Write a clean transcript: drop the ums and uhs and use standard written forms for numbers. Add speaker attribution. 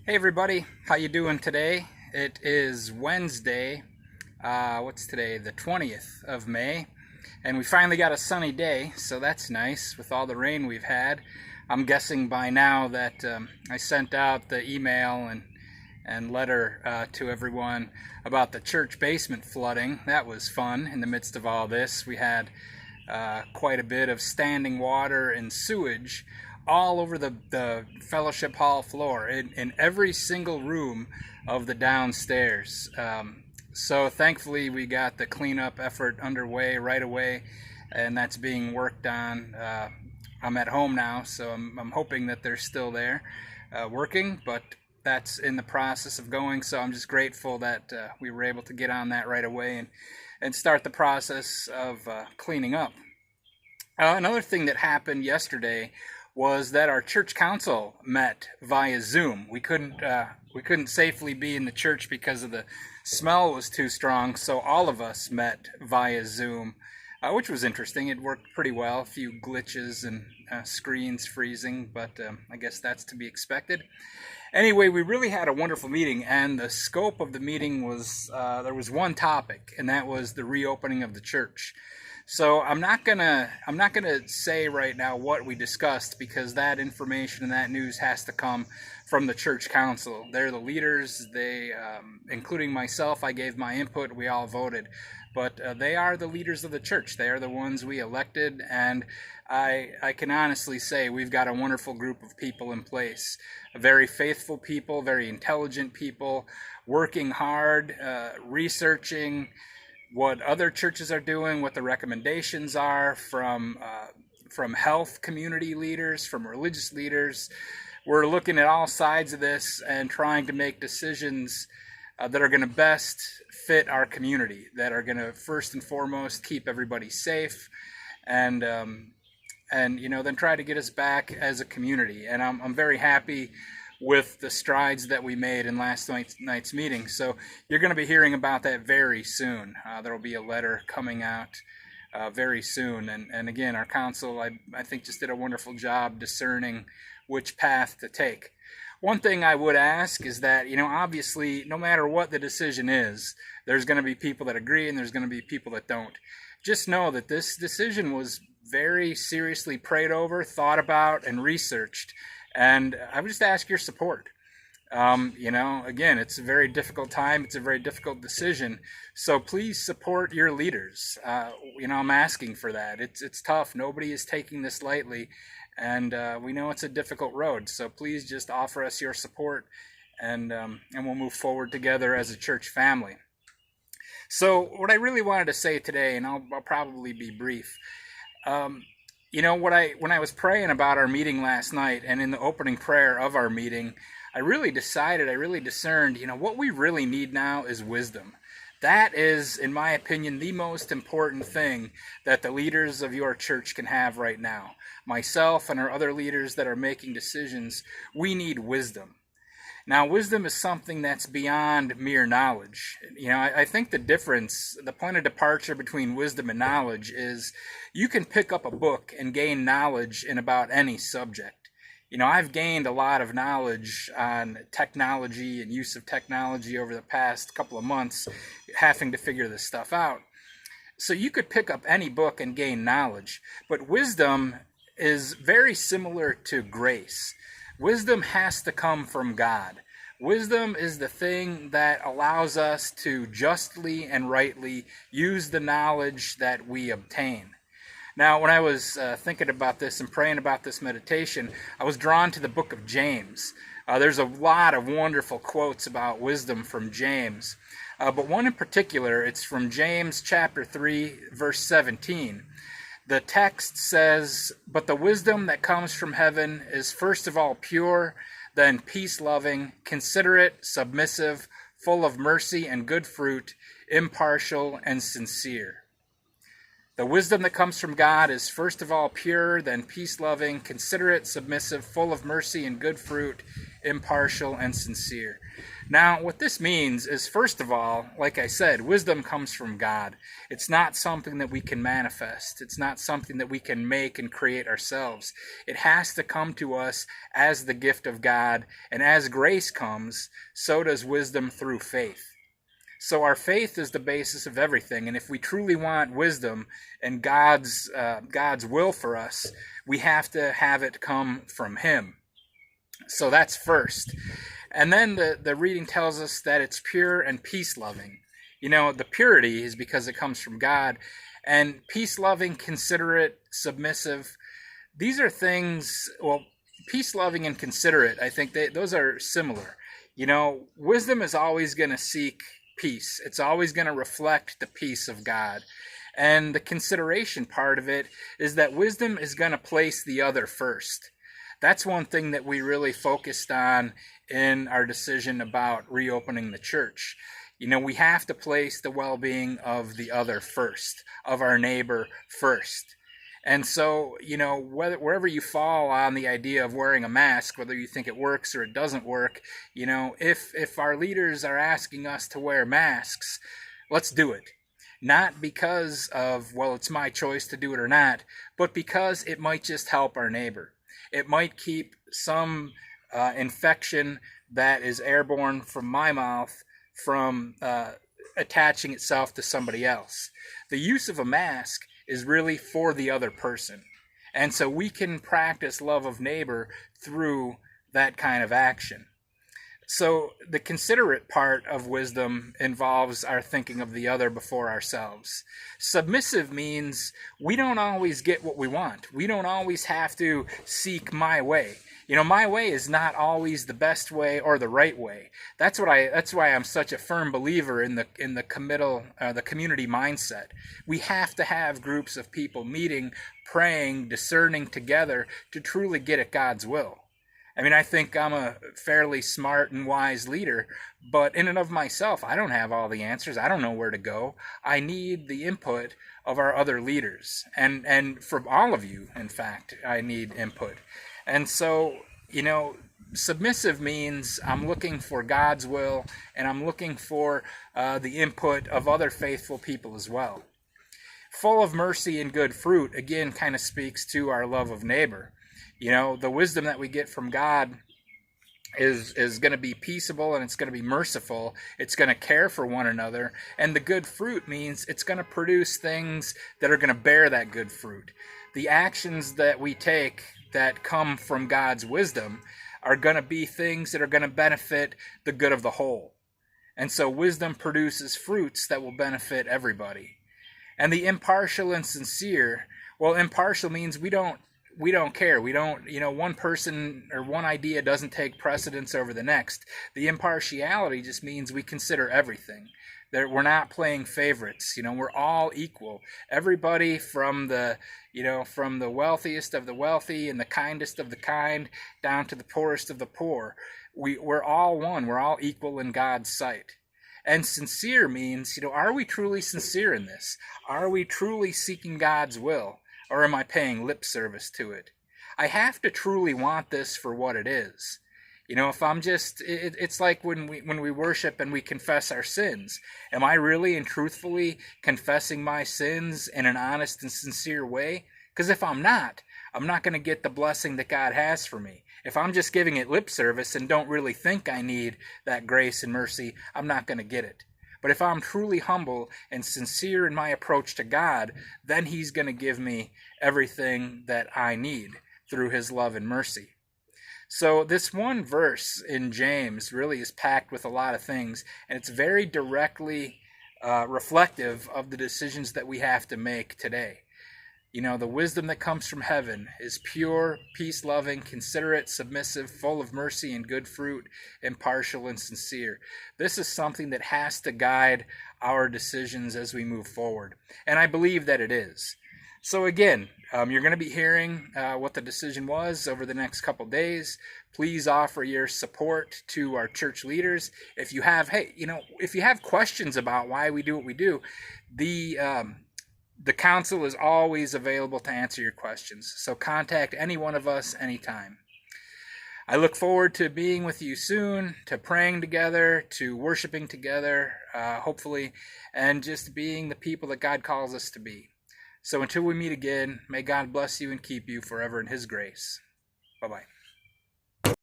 Speaker 1: Hey everybody, how you doing today? It is Wednesday. What's today? The 20th of May, and we finally got a sunny day, so that's nice with all the rain we've had. I'm guessing by now that I sent out the email and letter to everyone about the church basement flooding. That was fun. In the midst of all this, we had quite a bit of standing water and sewage all over the fellowship hall floor in every single room of the downstairs. So thankfully we got the cleanup effort underway right away, and that's being worked on. I'm at home now, so I'm hoping that they're still there working, but that's in the process of going. So I'm just grateful that we were able to get on that right away and start the process of cleaning up. Another thing that happened yesterday was that our church council met via Zoom. We couldn't safely be in the church because of the smell was too strong, so all of us met via Zoom, which was interesting. It worked pretty well. A few glitches and screens freezing, but I guess that's to be expected. Anyway, we really had a wonderful meeting, and the scope of the meeting was there was one topic, and that was the reopening of the church. So I'm not gonna say right now what we discussed, because that information and that news has to come from the church council. They're the leaders. They, including myself, I gave my input. We all voted, but they are the leaders of the church. They are the ones we elected, and I can honestly say we've got a wonderful group of people in place. Very faithful people, very intelligent people, working hard, researching what other churches are doing, what the recommendations are from health community leaders, from religious leaders. We're looking at all sides of this and trying to make decisions that are going to best fit our community, that are going to first and foremost keep everybody safe, and then try to get us back as a community. And I'm very happy with the strides that we made in last night's meeting. So you're going to be hearing about that very soon. There will be a letter coming out very soon. And again, our council, I think, just did a wonderful job discerning which path to take. One thing I would ask is that, obviously, no matter what the decision is, there's going to be people that agree and there's going to be people that don't. Just know that this decision was very seriously prayed over, thought about, and researched. And I would just ask your support. Again, it's a very difficult time. It's a very difficult decision. So please support your leaders. I'm asking for that. It's tough. Nobody is taking this lightly. And we know it's a difficult road. So please just offer us your support, and we'll move forward together as a church family. So what I really wanted to say today, and I'll probably be brief, when I was praying about our meeting last night, and in the opening prayer of our meeting, I really discerned, what we really need now is wisdom. That is, in my opinion, the most important thing that the leaders of your church can have right now. Myself and our other leaders that are making decisions, we need wisdom. Now, wisdom is something that's beyond mere knowledge. I think the point of departure between wisdom and knowledge is you can pick up a book and gain knowledge in about any subject. I've gained a lot of knowledge on technology and use of technology over the past couple of months, having to figure this stuff out. So you could pick up any book and gain knowledge, but wisdom is very similar to grace. Wisdom has to come from God. Wisdom is the thing that allows us to justly and rightly use the knowledge that we obtain. Now, when I was thinking about this and praying about this meditation, I was drawn to the book of James. There's a lot of wonderful quotes about wisdom from James, but one in particular, it's from James chapter 3, verse 17. The text says, "But the wisdom that comes from heaven is first of all pure, then peace-loving, considerate, submissive, full of mercy and good fruit, impartial and sincere." The wisdom that comes from God is first of all pure, then peace-loving, considerate, submissive, full of mercy and good fruit, impartial, and sincere. Now, what this means is, first of all, like I said, wisdom comes from God. It's not something that we can manifest. It's not something that we can make and create ourselves. It has to come to us as the gift of God, and as grace comes, so does wisdom through faith. So our faith is the basis of everything, and if we truly want wisdom and God's will for us, we have to have it come from Him. So that's first. And then the reading tells us that it's pure and peace-loving. You know, the purity is because it comes from God, and peace-loving, considerate, submissive, these are things, well, peace-loving and considerate, I think those are similar. You know, wisdom is always going to seek peace. It's always going to reflect the peace of God. And the consideration part of it is that wisdom is going to place the other first. That's one thing that we really focused on in our decision about reopening the church. You know, we have to place the well-being of the other first, of our neighbor first. And so, you know, wherever you fall on the idea of wearing a mask, whether you think it works or it doesn't work, you know, if our leaders are asking us to wear masks, let's do it. Not because of, well, it's my choice to do it or not, but because it might just help our neighbor. It might keep some infection that is airborne from my mouth from attaching itself to somebody else. The use of a mask is really for the other person. And so we can practice love of neighbor through that kind of action. So the considerate part of wisdom involves our thinking of the other before ourselves. Submissive means we don't always get what we want. We don't always have to seek my way. You know, my way is not always the best way or the right way. That's why I'm such a firm believer in the community mindset. We have to have groups of people meeting, praying, discerning together to truly get at God's will. I mean, I think I'm a fairly smart and wise leader, but in and of myself, I don't have all the answers. I don't know where to go. I need the input of our other leaders, and from all of you, in fact, I need input. And so, you know, submissive means I'm looking for God's will, and I'm looking for the input of other faithful people as well. Full of mercy and good fruit, again, kind of speaks to our love of neighbor. You know, the wisdom that we get from God is going to be peaceable, and it's going to be merciful. It's going to care for one another. And the good fruit means it's going to produce things that are going to bear that good fruit. The actions that we take that come from God's wisdom are going to be things that are going to benefit the good of the whole. And so wisdom produces fruits that will benefit everybody. And the impartial and sincere, well, impartial means we don't care. We don't, you know, one person or one idea doesn't take precedence over the next. The impartiality just means we consider everything. That we're not playing favorites. You know, we're all equal. Everybody from the wealthiest of the wealthy and the kindest of the kind down to the poorest of the poor. We're all one. We're all equal in God's sight. And sincere means, you know, are we truly sincere in this? Are we truly seeking God's will? Or am I paying lip service to it? I have to truly want this for what it is. You know, if I'm just, it's like when we worship and we confess our sins. Am I really and truthfully confessing my sins in an honest and sincere way? Because if I'm not going to get the blessing that God has for me. If I'm just giving it lip service and don't really think I need that grace and mercy, I'm not going to get it. But if I'm truly humble and sincere in my approach to God, then He's going to give me everything that I need through His love and mercy. So this one verse in James really is packed with a lot of things, and it's very directly reflective of the decisions that we have to make today. You know, the wisdom that comes from heaven is pure, peace-loving, considerate, submissive, full of mercy and good fruit, impartial and sincere. This is something that has to guide our decisions as we move forward. And I believe that it is. So again, you're going to be hearing what the decision was over the next couple days. Please offer your support to our church leaders. If you have questions about why we do what we do, the council is always available to answer your questions, so contact any one of us anytime. I look forward to being with you soon, to praying together, to worshiping together, hopefully, and just being the people that God calls us to be. So until we meet again, may God bless you and keep you forever in His grace. Bye-bye.